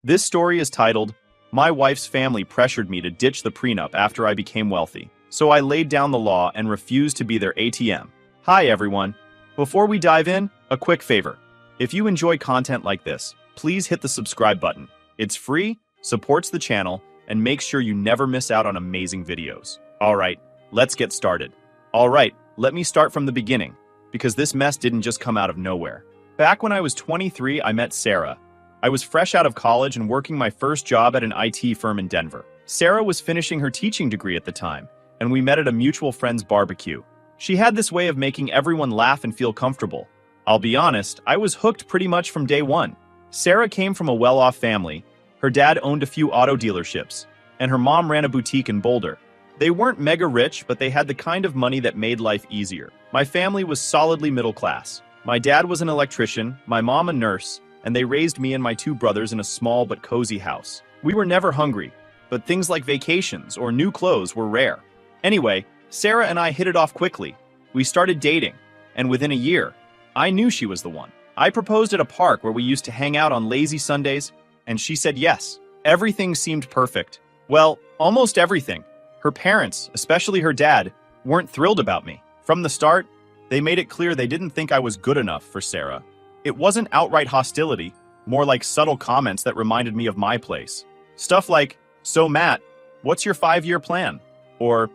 This story is titled, My Wife's Family Pressured Me to Ditch the Prenup After I Became Wealthy, so I laid down the law and refused to be their ATM. Hi everyone. Before we dive in, a quick favor. If you enjoy content like this, please hit the subscribe button. It's free, supports the channel, and makes sure you never miss out on amazing videos. Alright, let's get started. Alright, let me start from the beginning, because this mess didn't just come out of nowhere. Back when I was 23, I met Sarah. I was fresh out of college and working my first job at an IT firm in Denver. Sarah was finishing her teaching degree at the time, and we met at a mutual friend's barbecue. She had this way of making everyone laugh and feel comfortable. I'll be honest, I was hooked pretty much from day one. Sarah came from a well-off family. Her dad owned a few auto dealerships, and her mom ran a boutique in Boulder. They weren't mega rich, but they had the kind of money that made life easier. My family was solidly middle class. My dad was an electrician, my mom a nurse, and they raised me and my two brothers in a small but cozy house. We were never hungry, but things like vacations or new clothes were rare. Anyway, Sarah and I hit it off quickly. We started dating, and within a year, I knew she was the one. I proposed at a park where we used to hang out on lazy Sundays, and she said yes. Everything seemed perfect. Well, almost everything. Her parents, especially her dad, weren't thrilled about me. From the start, they made it clear they didn't think I was good enough for Sarah. It wasn't outright hostility, more like subtle comments that reminded me of my place. Stuff like, "So Matt, what's your 5-year plan?" Or,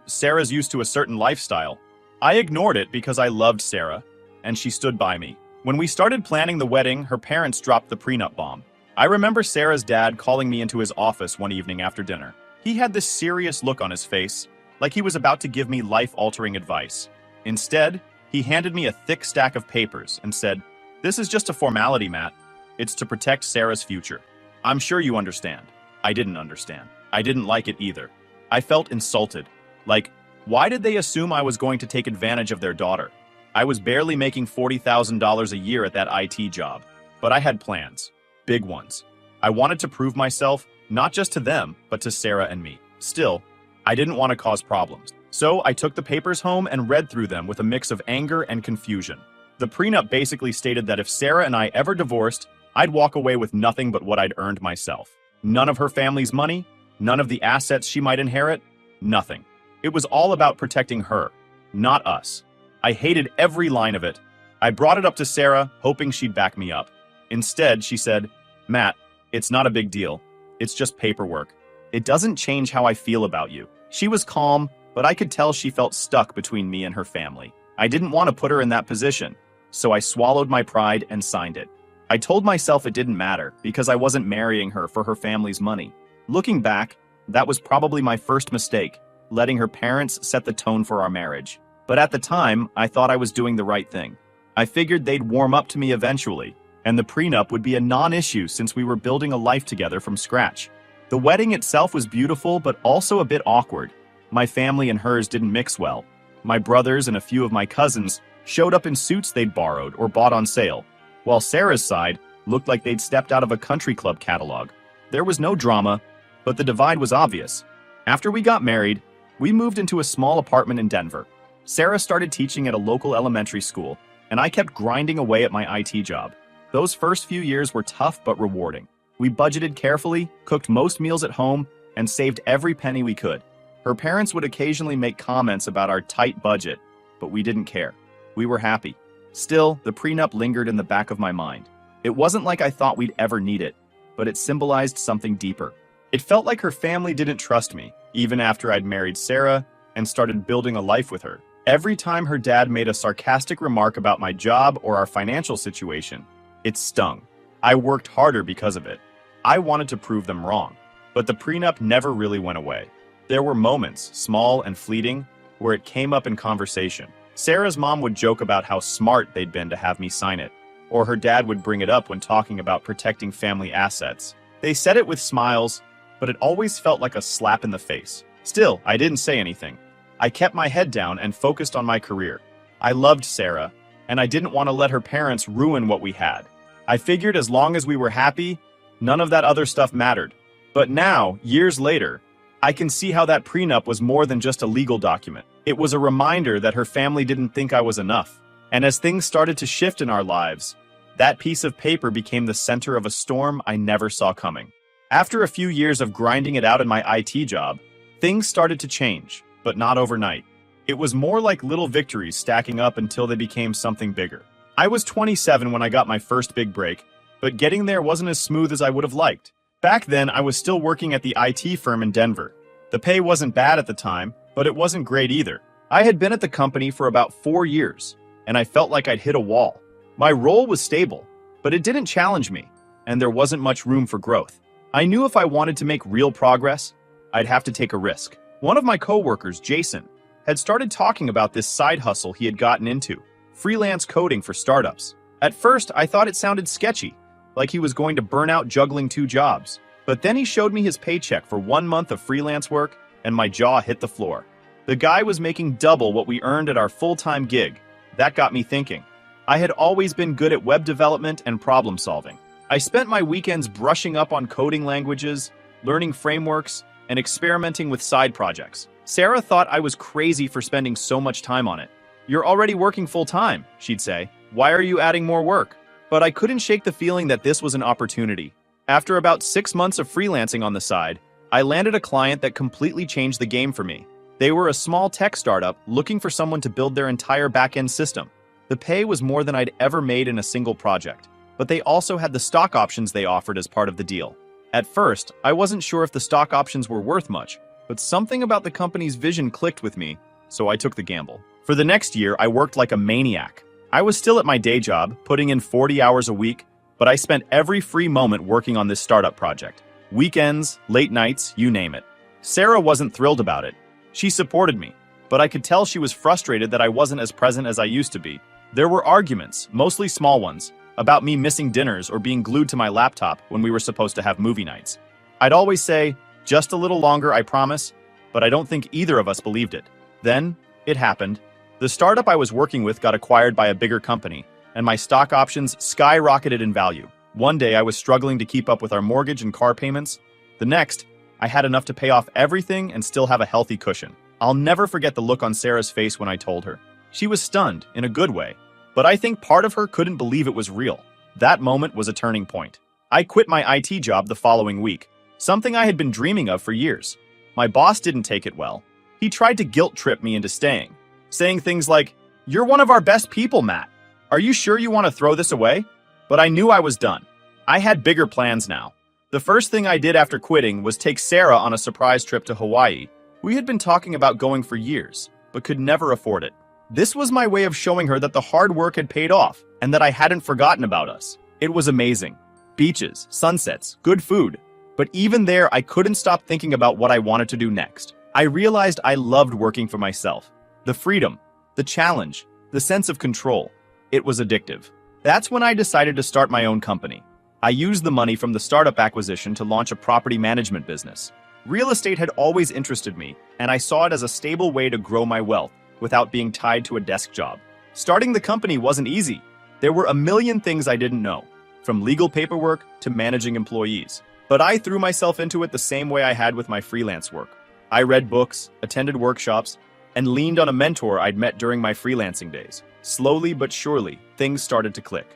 Sarah's used to a certain lifestyle. I ignored it because I loved Sarah, and she stood by me. When we started planning the wedding, her parents dropped the prenup bomb. I remember Sarah's dad calling me into his office one evening after dinner. He had this serious look on his face, like he was about to give me life-altering advice. Instead, he handed me a thick stack of papers and said, "This is just a formality, Matt. It's to protect Sarah's future." I'm sure you understand. I didn't understand. I didn't like it either. I felt insulted. Like, why did they assume I was going to take advantage of their daughter? I was barely making $40,000 a year at that IT job, but I had plans. Big ones. I wanted to prove myself, not just to them, but to Sarah and me. Still, I didn't want to cause problems. So I took the papers home and read through them with a mix of anger and confusion. The prenup basically stated that if Sarah and I ever divorced, I'd walk away with nothing but what I'd earned myself. None of her family's money, none of the assets she might inherit, nothing. It was all about protecting her, not us. I hated every line of it. I brought it up to Sarah, hoping she'd back me up. Instead, she said, "Matt, it's not a big deal. It's just paperwork. It doesn't change how I feel about you." She was calm, but I could tell she felt stuck between me and her family. I didn't want to put her in that position, so I swallowed my pride and signed it. I told myself it didn't matter because I wasn't marrying her for her family's money. Looking back, that was probably my first mistake, letting her parents set the tone for our marriage. But at the time, I thought I was doing the right thing. I figured they'd warm up to me eventually, and the prenup would be a non-issue since we were building a life together from scratch. The wedding itself was beautiful, but also a bit awkward. My family and hers didn't mix well. My brothers and a few of my cousins showed up in suits they'd borrowed or bought on sale, while Sarah's side looked like they'd stepped out of a country club catalog. There was no drama, but the divide was obvious. After we got married, we moved into a small apartment in Denver. Sarah started teaching at a local elementary school, and I kept grinding away at my IT job. Those first few years were tough but rewarding. We budgeted carefully, cooked most meals at home, and saved every penny we could. Her parents would occasionally make comments about our tight budget, but we didn't care. We were happy. Still, the prenup lingered in the back of my mind. It wasn't like I thought we'd ever need it, but it symbolized something deeper. It felt like her family didn't trust me, even after I'd married Sarah and started building a life with her. Every time her dad made a sarcastic remark about my job or our financial situation, it stung. I worked harder because of it. I wanted to prove them wrong, but the prenup never really went away. There were moments, small and fleeting, where it came up in conversation. Sarah's mom would joke about how smart they'd been to have me sign it, or her dad would bring it up when talking about protecting family assets. They said it with smiles, but it always felt like a slap in the face. Still, I didn't say anything. I kept my head down and focused on my career. I loved Sarah, and I didn't want to let her parents ruin what we had. I figured as long as we were happy, none of that other stuff mattered. But now, years later, I can see how that prenup was more than just a legal document. It was a reminder that her family didn't think I was enough. And as things started to shift in our lives, That piece of paper became the center of a storm I never saw coming. After a few years of grinding it out in my IT job, things started to change, but not overnight. It was more like little victories stacking up until they became something bigger. I was 27 when I got my first big break, but getting there wasn't as smooth as I would have liked. Back then, I was still working at the IT firm in Denver. The pay wasn't bad at the time, but it wasn't great either. I had been at the company for about 4 years, and I felt like I'd hit a wall. My role was stable, but it didn't challenge me, and there wasn't much room for growth. I knew if I wanted to make real progress, I'd have to take a risk. One of my coworkers, Jason, had started talking about this side hustle he had gotten into, freelance coding for startups. At first, I thought it sounded sketchy, like he was going to burn out juggling 2 jobs. But then he showed me his paycheck for 1 month of freelance work, and my jaw hit the floor. The guy was making double what we earned at our full-time gig. That got me thinking. I had always been good at web development and problem solving. I spent my weekends brushing up on coding languages, learning frameworks, and experimenting with side projects. Sarah thought I was crazy for spending so much time on it. "You're already working full-time," she'd say. "Why are you adding more work?" But I couldn't shake the feeling that this was an opportunity. After about 6 months of freelancing on the side, I landed a client that completely changed the game for me. They were a small tech startup looking for someone to build their entire back-end system. The pay was more than I'd ever made in a single project, but they also had the stock options they offered as part of the deal. At first, I wasn't sure if the stock options were worth much, but something about the company's vision clicked with me, so I took the gamble. For the next year, I worked like a maniac. I was still at my day job, putting in 40 hours a week, but I spent every free moment working on this startup project. Weekends, late nights, you name it. Sarah wasn't thrilled about it. She supported me, but I could tell she was frustrated that I wasn't as present as I used to be. There were arguments, mostly small ones, about me missing dinners or being glued to my laptop when we were supposed to have movie nights. I'd always say, "Just a little longer, I promise," but I don't think either of us believed it. Then, it happened. The startup I was working with got acquired by a bigger company, and my stock options skyrocketed in value. One day, I was struggling to keep up with our mortgage and car payments. The next, I had enough to pay off everything and still have a healthy cushion. I'll never forget the look on Sarah's face when I told her. She was stunned, in a good way, but I think part of her couldn't believe it was real. That moment was a turning point. I quit my IT job the following week, something I had been dreaming of for years. My boss didn't take it well. He tried to guilt-trip me into staying, saying things like, "You're one of our best people, Matt. Are you sure you want to throw this away?" But I knew I was done. I had bigger plans now. The first thing I did after quitting was take Sarah on a surprise trip to Hawaii. We had been talking about going for years, but could never afford it. This was my way of showing her that the hard work had paid off and that I hadn't forgotten about us. It was amazing. Beaches, sunsets, good food. But even there, I couldn't stop thinking about what I wanted to do next. I realized I loved working for myself. The freedom, the challenge, the sense of control. It was addictive. That's when I decided to start my own company. I used the money from the startup acquisition to launch a property management business. Real estate had always interested me, and I saw it as a stable way to grow my wealth without being tied to a desk job. Starting the company wasn't easy. There were a million things I didn't know, from legal paperwork to managing employees. But I threw myself into it the same way I had with my freelance work. I read books, attended workshops, and leaned on a mentor I'd met during my freelancing days. Slowly but surely, things started to click.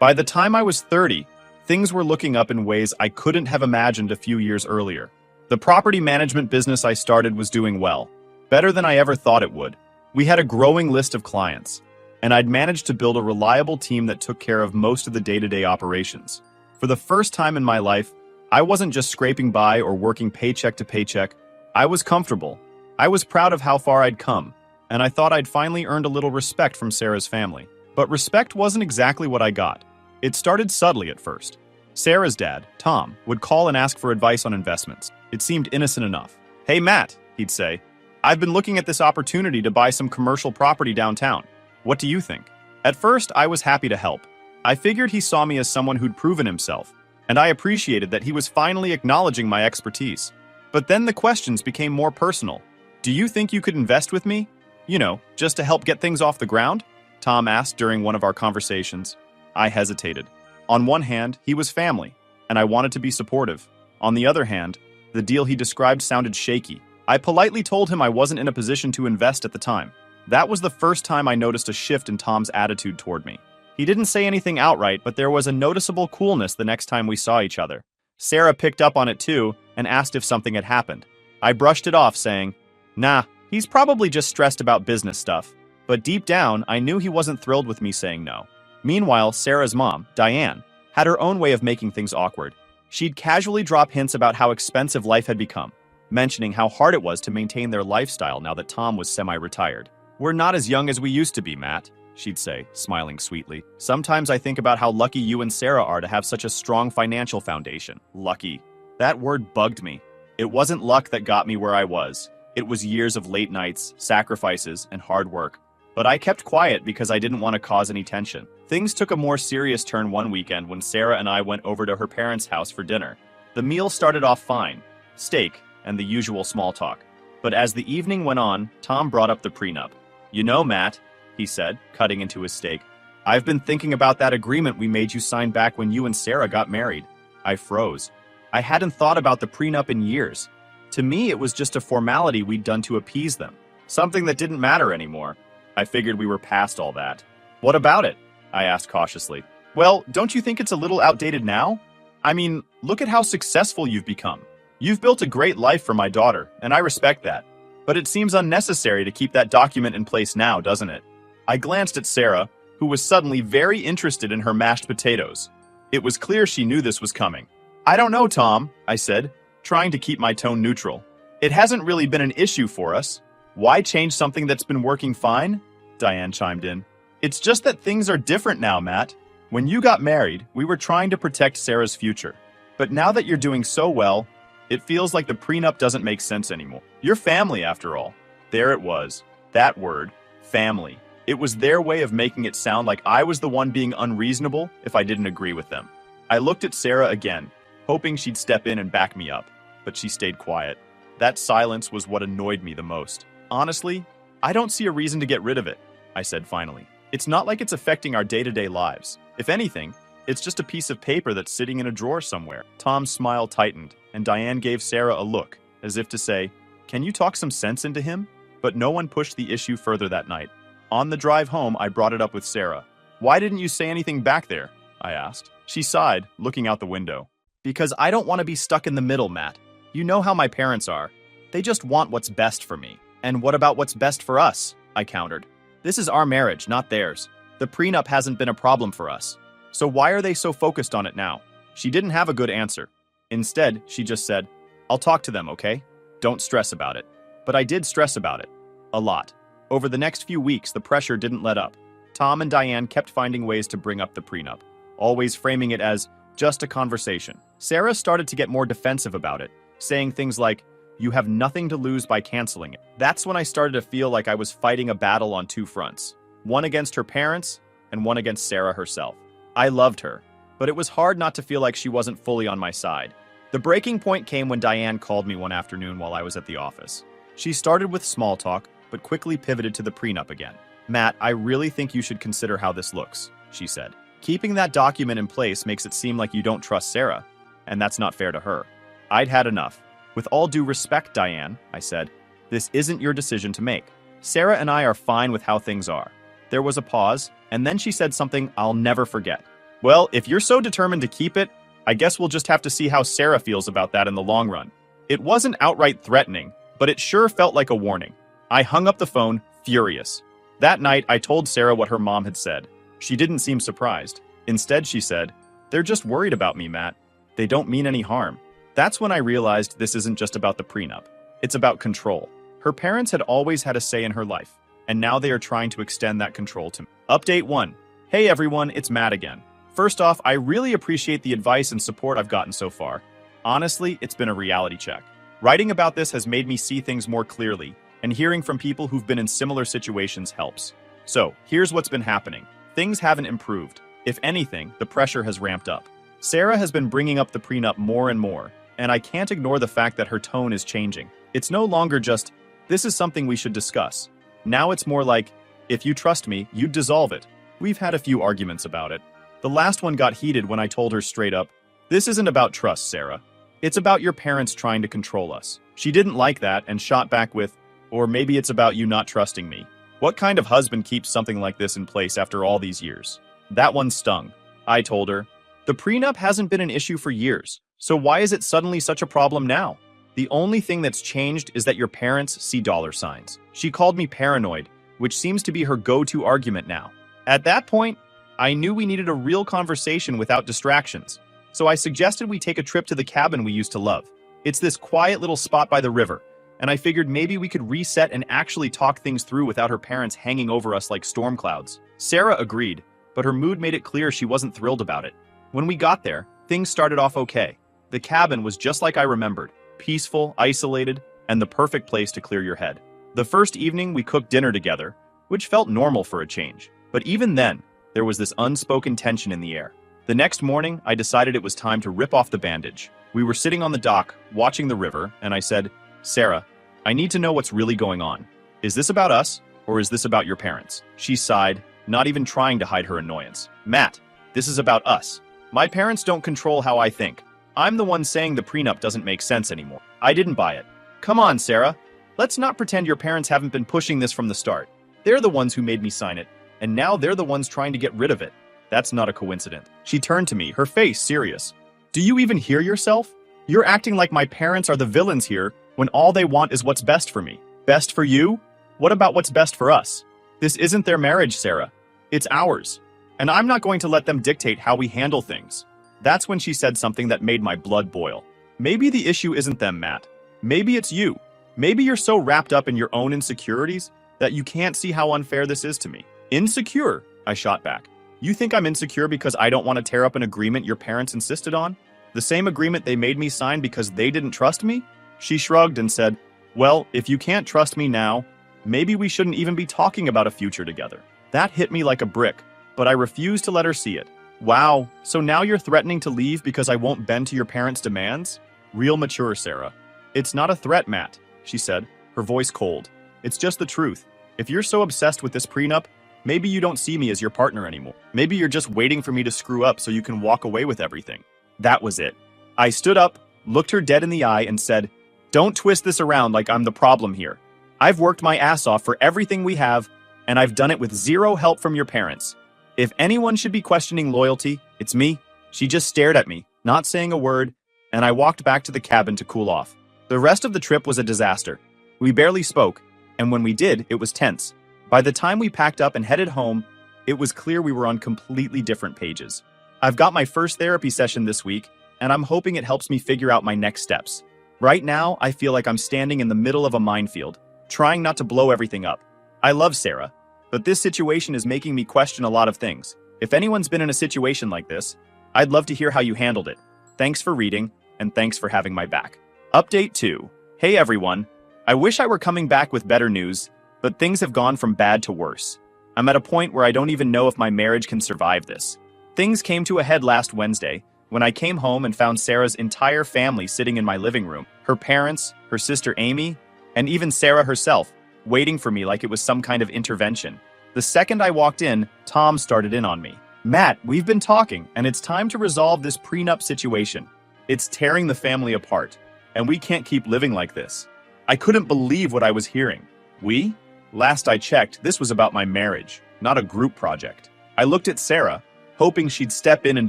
By the time I was 30, things were looking up in ways I couldn't have imagined a few years earlier. The property management business I started was doing well, better than I ever thought it would. We had a growing list of clients, and I'd managed to build a reliable team that took care of most of the day-to-day operations. For the first time in my life, I wasn't just scraping by or working paycheck to paycheck. I was comfortable. I was proud of how far I'd come, and I thought I'd finally earned a little respect from Sarah's family. But respect wasn't exactly what I got. It started subtly at first. Sarah's dad, Tom, would call and ask for advice on investments. It seemed innocent enough. "Hey, Matt," he'd say, "I've been looking at this opportunity to buy some commercial property downtown. What do you think?" At first, I was happy to help. I figured he saw me as someone who'd proven himself, and I appreciated that he was finally acknowledging my expertise. But then the questions became more personal. "Do you think you could invest with me? You know, just to help get things off the ground?" Tom asked during one of our conversations. I hesitated. On one hand, he was family, and I wanted to be supportive. On the other hand, the deal he described sounded shaky. I politely told him I wasn't in a position to invest at the time. That was the first time I noticed a shift in Tom's attitude toward me. He didn't say anything outright, but there was a noticeable coolness the next time we saw each other. Sarah picked up on it too and asked if something had happened. I brushed it off, saying, "Nah, he's probably just stressed about business stuff." But deep down, I knew he wasn't thrilled with me saying no. Meanwhile, Sarah's mom, Diane, had her own way of making things awkward. She'd casually drop hints about how expensive life had become, mentioning how hard it was to maintain their lifestyle now that Tom was semi-retired. "We're not as young as we used to be, Matt," she'd say, smiling sweetly. "Sometimes I think about how lucky you and Sarah are to have such a strong financial foundation." Lucky. That word bugged me. It wasn't luck that got me where I was. It was years of late nights, sacrifices, and hard work. But I kept quiet because I didn't want to cause any tension. Things took a more serious turn one weekend when Sarah and I went over to her parents' house for dinner. The meal started off fine, steak and the usual small talk. But as the evening went on, Tom brought up the prenup. "You know, Matt," he said, cutting into his steak, "I've been thinking about that agreement we made you sign back when you and Sarah got married." I froze. I hadn't thought about the prenup in years. To me, it was just a formality we'd done to appease them, something that didn't matter anymore. I figured we were past all that. "What about it?" I asked cautiously. "Well, don't you think it's a little outdated now? I mean, look at how successful you've become. You've built a great life for my daughter, and I respect that. But it seems unnecessary to keep that document in place now, doesn't it?" I glanced at Sarah, who was suddenly very interested in her mashed potatoes. It was clear she knew this was coming. "I don't know, Tom," I said, trying to keep my tone neutral. "It hasn't really been an issue for us. Why change something that's been working fine?" Diane chimed in. "It's just that things are different now, Matt. When you got married, we were trying to protect Sarah's future. But now that you're doing so well, it feels like the prenup doesn't make sense anymore. You're family, after all." There it was. That word, family. It was their way of making it sound like I was the one being unreasonable if I didn't agree with them. I looked at Sarah again, hoping she'd step in and back me up, but she stayed quiet. That silence was what annoyed me the most. "Honestly, I don't see a reason to get rid of it," I said finally. "It's not like it's affecting our day-to-day lives. If anything, it's just a piece of paper that's sitting in a drawer somewhere." Tom's smile tightened, and Diane gave Sarah a look, as if to say, "Can you talk some sense into him?" But no one pushed the issue further that night. On the drive home, I brought it up with Sarah. "Why didn't you say anything back there?" I asked. She sighed, looking out the window. "Because I don't want to be stuck in the middle, Matt. You know how my parents are. They just want what's best for me." "And what about what's best for us?" I countered. "This is our marriage, not theirs. The prenup hasn't been a problem for us. So why are they so focused on it now?" She didn't have a good answer. Instead, she just said, "I'll talk to them, okay? Don't stress about it." But I did stress about it. A lot. Over the next few weeks, the pressure didn't let up. Tom and Diane kept finding ways to bring up the prenup, always framing it as just a conversation. Sarah started to get more defensive about it, saying things like, "You have nothing to lose by canceling it." That's when I started to feel like I was fighting a battle on two fronts, one against her parents and one against Sarah herself. I loved her, but it was hard not to feel like she wasn't fully on my side. The breaking point came when Diane called me one afternoon while I was at the office. She started with small talk, but quickly pivoted to the prenup again. "Matt, I really think you should consider how this looks," she said. "Keeping that document in place makes it seem like you don't trust Sarah, and that's not fair to her." I'd had enough. "With all due respect, Diane," I said, "this isn't your decision to make. Sarah and I are fine with how things are." There was a pause, and then she said something I'll never forget. "Well, if you're so determined to keep it, I guess we'll just have to see how Sarah feels about that in the long run." It wasn't outright threatening, but it sure felt like a warning. I hung up the phone, furious. That night, I told Sarah what her mom had said. She didn't seem surprised. Instead, she said, "They're just worried about me, Matt. They don't mean any harm." That's when I realized this isn't just about the prenup. It's about control. Her parents had always had a say in her life, and now they are trying to extend that control to me. Update 1. Hey everyone, it's Matt again. First off, I really appreciate the advice and support I've gotten so far. Honestly, it's been a reality check. Writing about this has made me see things more clearly, and hearing from people who've been in similar situations helps. So, here's what's been happening. Things haven't improved. If anything, the pressure has ramped up. Sarah has been bringing up the prenup more and more, and I can't ignore the fact that her tone is changing. It's no longer just, "This is something we should discuss." Now it's more like, "If you trust me, you'd dissolve it." We've had a few arguments about it. The last one got heated when I told her straight up, "This isn't about trust, Sarah. It's about your parents trying to control us." She didn't like that and shot back with, "Or maybe it's about you not trusting me. What kind of husband keeps something like this in place after all these years?" That one stung. I told her. The prenup hasn't been an issue for years, so why is it suddenly such a problem now? The only thing that's changed is that your parents see dollar signs. She called me paranoid, which seems to be her go-to argument now. At that point, I knew we needed a real conversation without distractions, so I suggested we take a trip to the cabin we used to love. It's this quiet little spot by the river, and I figured maybe we could reset and actually talk things through without her parents hanging over us like storm clouds. Sarah agreed, but her mood made it clear she wasn't thrilled about it. When we got there, things started off okay. The cabin was just like I remembered, peaceful, isolated, and the perfect place to clear your head. The first evening, we cooked dinner together, which felt normal for a change. But even then, there was this unspoken tension in the air. The next morning, I decided it was time to rip off the bandage. We were sitting on the dock, watching the river, and I said, "Sarah, I need to know what's really going on. Is this about us, or is this about your parents?" She sighed, not even trying to hide her annoyance. "Matt, this is about us. My parents don't control how I think. I'm the one saying the prenup doesn't make sense anymore. I didn't buy it." "Come on, Sarah. Let's not pretend your parents haven't been pushing this from the start. They're the ones who made me sign it, and now they're the ones trying to get rid of it. That's not a coincidence." She turned to me, her face serious. "Do you even hear yourself? You're acting like my parents are the villains here when all they want is what's best for me. Best for you? What about what's best for us? This isn't their marriage, Sarah. It's ours. And I'm not going to let them dictate how we handle things." That's when she said something that made my blood boil. "Maybe the issue isn't them, Matt. Maybe it's you. Maybe you're so wrapped up in your own insecurities that you can't see how unfair this is to me." "Insecure?" I shot back. "You think I'm insecure because I don't want to tear up an agreement your parents insisted on? The same agreement they made me sign because they didn't trust me?" She shrugged and said, "Well, if you can't trust me now, maybe we shouldn't even be talking about a future together." That hit me like a brick, but I refused to let her see it. "Wow, so now you're threatening to leave because I won't bend to your parents' demands?" "Real mature, Sarah." "It's not a threat, Matt," she said, her voice cold. "It's just the truth. If you're so obsessed with this prenup, maybe you don't see me as your partner anymore. Maybe you're just waiting for me to screw up so you can walk away with everything." That was it. I stood up, looked her dead in the eye, and said, "Don't twist this around like I'm the problem here. I've worked my ass off for everything we have, and I've done it with zero help from your parents. If anyone should be questioning loyalty, it's me." She just stared at me, not saying a word, and I walked back to the cabin to cool off. The rest of the trip was a disaster. We barely spoke, and when we did, it was tense. By the time we packed up and headed home, it was clear we were on completely different pages. I've got my first therapy session this week, and I'm hoping it helps me figure out my next steps. Right now, I feel like I'm standing in the middle of a minefield, trying not to blow everything up. I love Sarah, but this situation is making me question a lot of things. If anyone's been in a situation like this, I'd love to hear how you handled it. Thanks for reading, and thanks for having my back. Update 2. Hey everyone. I wish I were coming back with better news, but things have gone from bad to worse. I'm at a point where I don't even know if my marriage can survive this. Things came to a head last Wednesday, when I came home and found Sarah's entire family sitting in my living room. Her parents, her sister Amy, and even Sarah herself, waiting for me like it was some kind of intervention. The second I walked in, Tom started in on me. "Matt, we've been talking, and it's time to resolve this prenup situation. It's tearing the family apart, and we can't keep living like this." I couldn't believe what I was hearing. "We?" Last I checked, this was about my marriage, not a group project. I looked at Sarah, hoping she'd step in and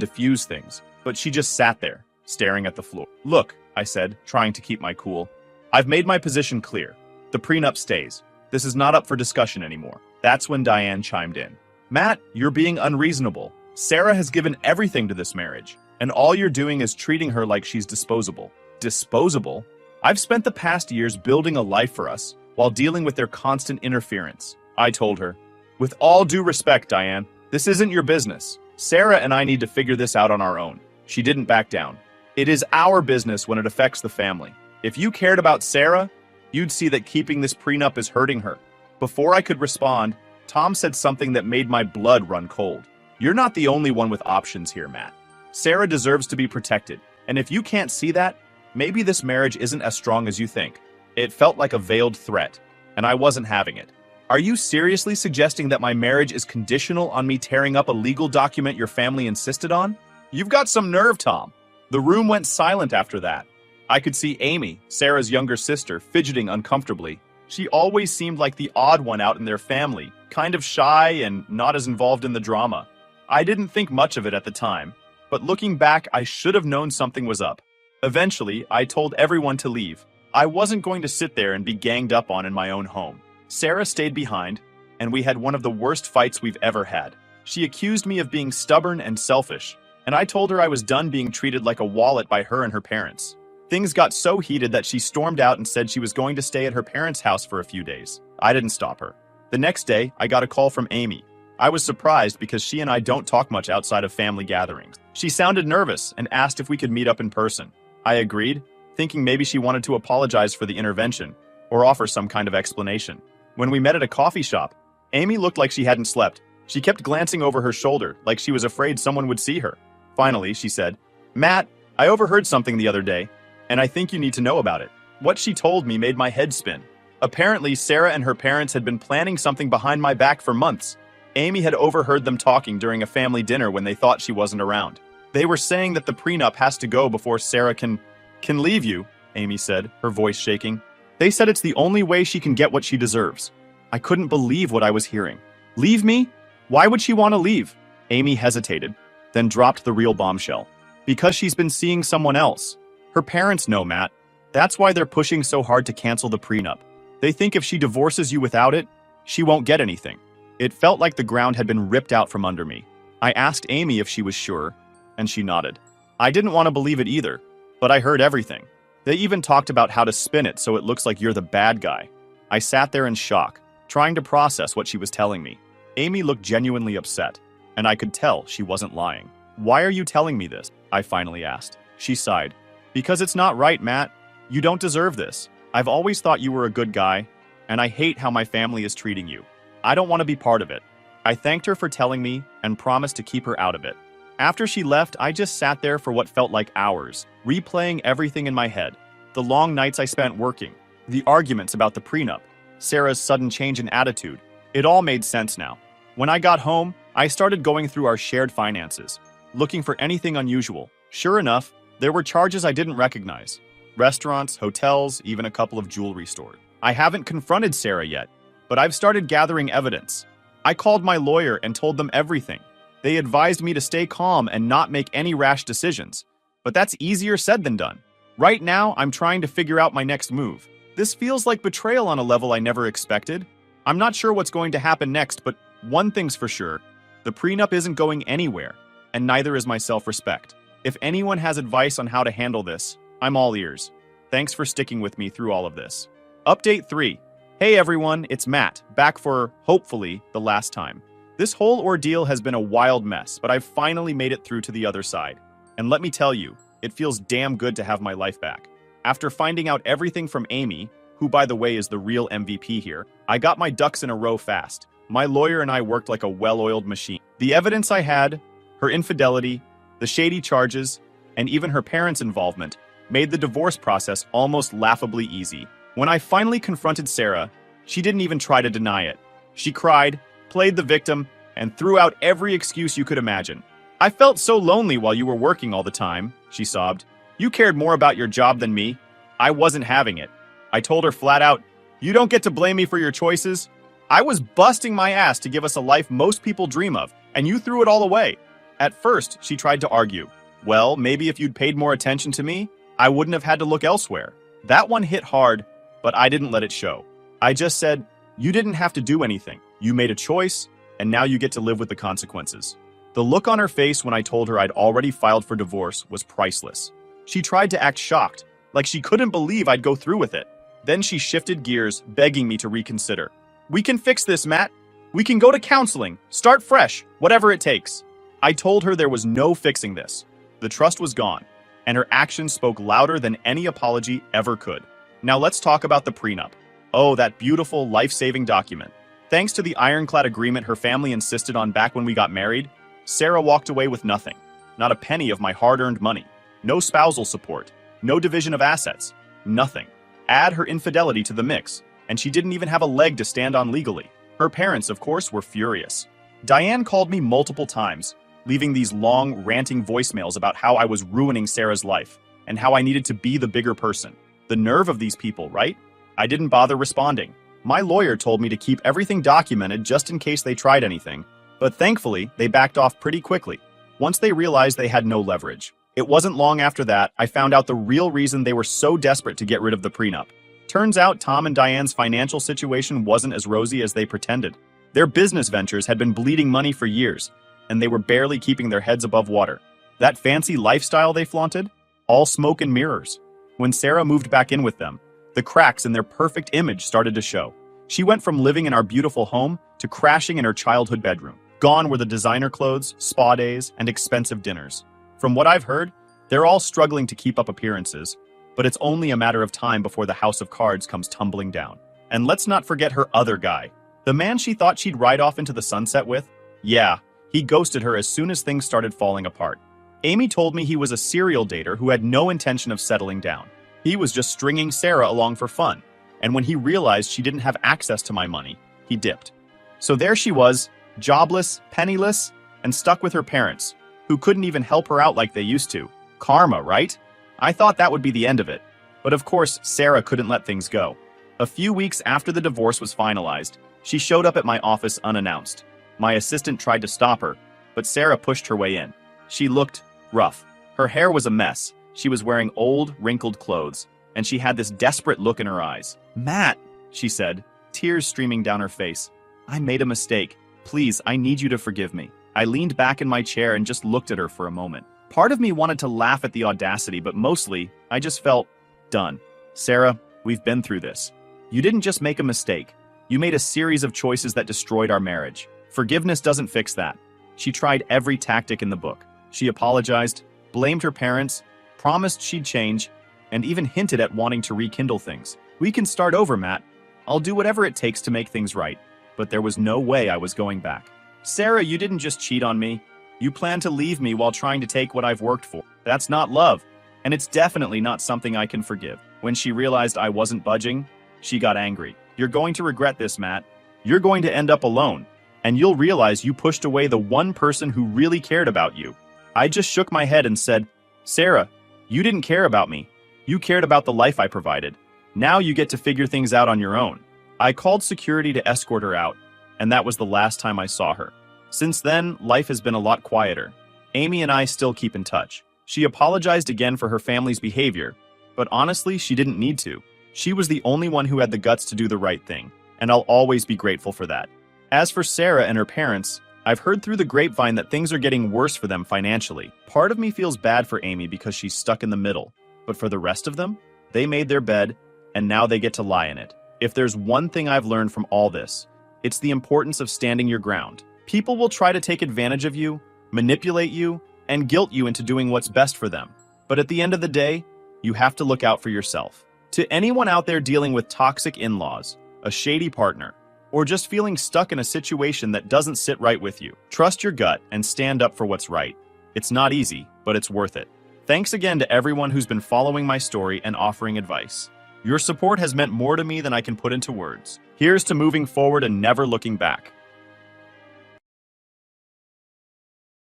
diffuse things, but she just sat there, staring at the floor. "Look," I said, trying to keep my cool. "I've made my position clear. The prenup stays. This is not up for discussion anymore." That's when Diane chimed in. "Matt, you're being unreasonable. Sarah has given everything to this marriage, and all you're doing is treating her like she's disposable." Disposable? I've spent the past years building a life for us while dealing with their constant interference. I told her, "With all due respect, Diane, this isn't your business. Sarah and I need to figure this out on our own." She didn't back down. "It is our business when it affects the family. If you cared about Sarah, you'd see that keeping this prenup is hurting her." Before I could respond, Tom said something that made my blood run cold. "You're not the only one with options here, Matt. Sarah deserves to be protected, and if you can't see that, maybe this marriage isn't as strong as you think." It felt like a veiled threat, and I wasn't having it. "Are you seriously suggesting that my marriage is conditional on me tearing up a legal document your family insisted on? You've got some nerve, Tom." The room went silent after that. I could see Amy, Sarah's younger sister, fidgeting uncomfortably. She always seemed like the odd one out in their family, kind of shy and not as involved in the drama. I didn't think much of it at the time, but looking back, I should have known something was up. Eventually, I told everyone to leave. I wasn't going to sit there and be ganged up on in my own home. Sarah stayed behind, and we had one of the worst fights we've ever had. She accused me of being stubborn and selfish, and I told her I was done being treated like a wallet by her and her parents. Things got so heated that she stormed out and said she was going to stay at her parents' house for a few days. I didn't stop her. The next day, I got a call from Amy. I was surprised because she and I don't talk much outside of family gatherings. She sounded nervous and asked if we could meet up in person. I agreed, thinking maybe she wanted to apologize for the intervention or offer some kind of explanation. When we met at a coffee shop, Amy looked like she hadn't slept. She kept glancing over her shoulder like she was afraid someone would see her. Finally, she said, "Matt, I overheard something the other day, and I think you need to know about it." What she told me made my head spin. Apparently, Sarah and her parents had been planning something behind my back for months. Amy had overheard them talking during a family dinner when they thought she wasn't around. They were saying that the prenup has to go before Sarah can leave you, Amy said, her voice shaking. They said it's the only way she can get what she deserves. I couldn't believe what I was hearing. Leave me? Why would she want to leave? Amy hesitated, then dropped the real bombshell. Because she's been seeing someone else. Her parents know, Matt. That's why they're pushing so hard to cancel the prenup. They think if she divorces you without it, she won't get anything. It felt like the ground had been ripped out from under me. I asked Amy if she was sure, and she nodded. I didn't want to believe it either, but I heard everything. They even talked about how to spin it so it looks like you're the bad guy. I sat there in shock, trying to process what she was telling me. Amy looked genuinely upset, and I could tell she wasn't lying. Why are you telling me this? I finally asked. She sighed. Because it's not right, Matt. You don't deserve this. I've always thought you were a good guy, and I hate how my family is treating you. I don't want to be part of it. I thanked her for telling me and promised to keep her out of it. After she left, I just sat there for what felt like hours, replaying everything in my head. The long nights I spent working, the arguments about the prenup, Sarah's sudden change in attitude. It all made sense now. When I got home, I started going through our shared finances, looking for anything unusual. Sure enough, there were charges I didn't recognize. Restaurants, hotels, even a couple of jewelry stores. I haven't confronted Sarah yet, but I've started gathering evidence. I called my lawyer and told them everything. They advised me to stay calm and not make any rash decisions. But that's easier said than done. Right now, I'm trying to figure out my next move. This feels like betrayal on a level I never expected. I'm not sure what's going to happen next, but one thing's for sure. The prenup isn't going anywhere, and neither is my self-respect. If anyone has advice on how to handle this, I'm all ears. Thanks for sticking with me through all of this. Update 3. Hey everyone, it's Matt, back for, hopefully, the last time. This whole ordeal has been a wild mess, but I've finally made it through to the other side. And let me tell you, it feels damn good to have my life back. After finding out everything from Amy, who by the way is the real MVP here, I got my ducks in a row fast. My lawyer and I worked like a well-oiled machine. The evidence I had, her infidelity, the shady charges, and even her parents' involvement made the divorce process almost laughably easy. When I finally confronted Sarah, she didn't even try to deny it. She cried, played the victim, and threw out every excuse you could imagine. I felt so lonely while you were working all the time, she sobbed. You cared more about your job than me. I wasn't having it. I told her flat out, you don't get to blame me for your choices. I was busting my ass to give us a life most people dream of, and you threw it all away. At first, she tried to argue. Well, maybe if you'd paid more attention to me, I wouldn't have had to look elsewhere. That one hit hard, but I didn't let it show. I just said, you didn't have to do anything. You made a choice, and now you get to live with the consequences. The look on her face when I told her I'd already filed for divorce was priceless. She tried to act shocked, like she couldn't believe I'd go through with it. Then she shifted gears, begging me to reconsider. We can fix this, Matt. We can go to counseling, start fresh, whatever it takes. I told her there was no fixing this. The trust was gone, and her actions spoke louder than any apology ever could. Now let's talk about the prenup. Oh, that beautiful, life-saving document. Thanks to the ironclad agreement her family insisted on back when we got married, Sarah walked away with nothing. Not a penny of my hard-earned money. No spousal support. No division of assets. Nothing. Add her infidelity to the mix, and she didn't even have a leg to stand on legally. Her parents, of course, were furious. Diane called me multiple times, leaving these long, ranting voicemails about how I was ruining Sarah's life, and how I needed to be the bigger person. The nerve of these people, right? I didn't bother responding. My lawyer told me to keep everything documented just in case they tried anything, But thankfully, they backed off pretty quickly, once they realized they had no leverage. It wasn't long after that I found out the real reason they were so desperate to get rid of the prenup. Turns out Tom and Diane's financial situation wasn't as rosy as they pretended. Their business ventures had been bleeding money for years, and they were barely keeping their heads above water. That fancy lifestyle they flaunted? All smoke and mirrors. When Sarah moved back in with them, the cracks in their perfect image started to show. She went from living in our beautiful home to crashing in her childhood bedroom. Gone were the designer clothes, spa days, and expensive dinners. From what I've heard, they're all struggling to keep up appearances, but it's only a matter of time before the house of cards comes tumbling down. And let's not forget her other guy. The man she thought she'd ride off into the sunset with? Yeah, he ghosted her as soon as things started falling apart. Amy told me he was a serial dater who had no intention of settling down. He was just stringing Sarah along for fun, and when he realized she didn't have access to my money, he dipped. So there she was, jobless, penniless, and stuck with her parents, who couldn't even help her out like they used to. Karma, right? I thought that would be the end of it. But of course, Sarah couldn't let things go. A few weeks after the divorce was finalized, she showed up at my office unannounced. My assistant tried to stop her, but Sarah pushed her way in. She looked rough. Her hair was a mess. She was wearing old, wrinkled clothes, and she had this desperate look in her eyes. "Matt," she said, tears streaming down her face. "I made a mistake. Please, I need you to forgive me." I leaned back in my chair and just looked at her for a moment. Part of me wanted to laugh at the audacity, but mostly, I just felt done. "Sarah, we've been through this. You didn't just make a mistake. You made a series of choices that destroyed our marriage. Forgiveness doesn't fix that." She tried every tactic in the book. She apologized, blamed her parents, promised she'd change, and even hinted at wanting to rekindle things. "We can start over, Matt. I'll do whatever it takes to make things right." But there was no way I was going back. "Sarah, you didn't just cheat on me. You plan to leave me while trying to take what I've worked for. That's not love, and it's definitely not something I can forgive." When she realized I wasn't budging, she got angry. "You're going to regret this, Matt. You're going to end up alone, and you'll realize you pushed away the one person who really cared about you." I just shook my head and said, "Sarah, you didn't care about me. You cared about the life I provided. Now you get to figure things out on your own." I called security to escort her out, and that was the last time I saw her. Since then, life has been a lot quieter. Amy and I still keep in touch. She apologized again for her family's behavior, but honestly, she didn't need to. She was the only one who had the guts to do the right thing, and I'll always be grateful for that. As for Sarah and her parents, I've heard through the grapevine that things are getting worse for them financially. Part of me feels bad for Amy because she's stuck in the middle, but for the rest of them, they made their bed, and now they get to lie in it. If there's one thing I've learned from all this, it's the importance of standing your ground. People will try to take advantage of you, manipulate you, and guilt you into doing what's best for them. But at the end of the day, you have to look out for yourself. To anyone out there dealing with toxic in-laws, a shady partner, or just feeling stuck in a situation that doesn't sit right with you, trust your gut and stand up for what's right. It's not easy, but it's worth it. Thanks again to everyone who's been following my story and offering advice. Your support has meant more to me than I can put into words. Here's to moving forward and never looking back.